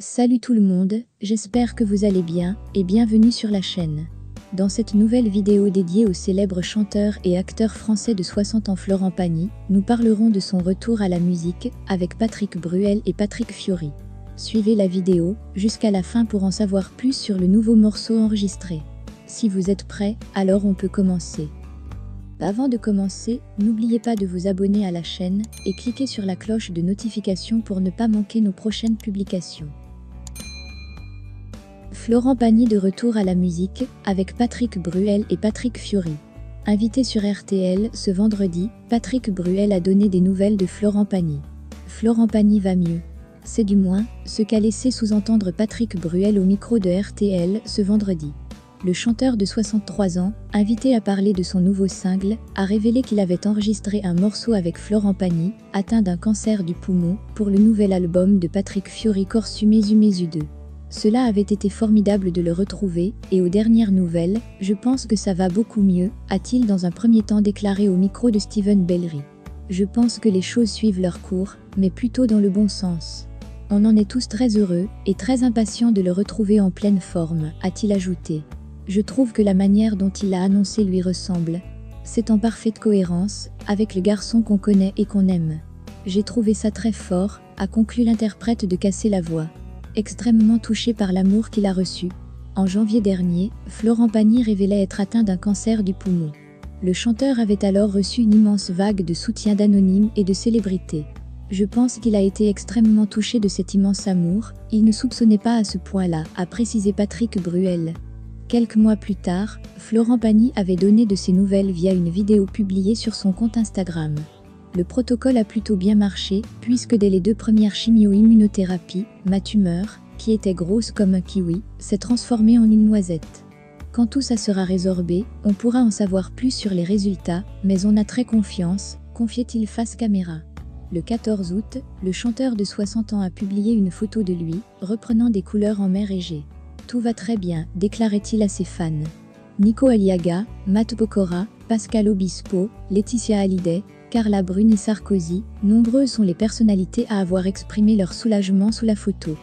Salut tout le monde, j'espère que vous allez bien et bienvenue sur la chaîne. Dans cette nouvelle vidéo dédiée au célèbre chanteur et acteur français de 60 ans Florent Pagny, nous parlerons de son retour à la musique avec Patrick Bruel et Patrick Fiori. Suivez la vidéo jusqu'à la fin pour en savoir plus sur le nouveau morceau enregistré. Si vous êtes prêts, alors on peut commencer. Avant de commencer, n'oubliez pas de vous abonner à la chaîne et cliquez sur la cloche de notification pour ne pas manquer nos prochaines publications. Florent Pagny de retour à la musique, avec Patrick Bruel et Patrick Fiori. Invité sur RTL ce vendredi, Patrick Bruel a donné des nouvelles de Florent Pagny. Florent Pagny va mieux. C'est du moins ce qu'a laissé sous-entendre Patrick Bruel au micro de RTL ce vendredi. Le chanteur de 63 ans, invité à parler de son nouveau single, a révélé qu'il avait enregistré un morceau avec Florent Pagny, atteint d'un cancer du poumon, pour le nouvel album de Patrick Fiori Corsu Mesu Mesu 2. Cela avait été formidable de le retrouver, et aux dernières nouvelles, je pense que ça va beaucoup mieux, a-t-il dans un premier temps déclaré au micro de Steven Bellery. Je pense que les choses suivent leur cours, mais plutôt dans le bon sens. On en est tous très heureux, et très impatients de le retrouver en pleine forme, a-t-il ajouté. Je trouve que la manière dont il l'a annoncé lui ressemble. C'est en parfaite cohérence, avec le garçon qu'on connaît et qu'on aime. J'ai trouvé ça très fort, a conclu l'interprète de Casser la voix. Extrêmement touché par l'amour qu'il a reçu. En janvier dernier, Florent Pagny révélait être atteint d'un cancer du poumon. Le chanteur avait alors reçu une immense vague de soutien d'anonymes et de célébrités. Je pense qu'il a été extrêmement touché de cet immense amour, il ne soupçonnait pas à ce point-là, a précisé Patrick Bruel. Quelques mois plus tard, Florent Pagny avait donné de ses nouvelles via une vidéo publiée sur son compte Instagram. Le protocole a plutôt bien marché, puisque dès les 2 premières chimio-immunothérapies, ma tumeur, qui était grosse comme un kiwi, s'est transformée en une noisette. Quand tout ça sera résorbé, on pourra en savoir plus sur les résultats, mais on a très confiance, confiait-il face caméra. Le 14 août, le chanteur de 60 ans a publié une photo de lui, reprenant des couleurs en mer Égée. Tout va très bien, déclarait-il à ses fans. Nico Aliaga, Matt Pokora, Pascal Obispo, Laetitia Hallyday, Carla Bruni Sarkozy, nombreuses sont les personnalités à avoir exprimé leur soulagement sous la photo.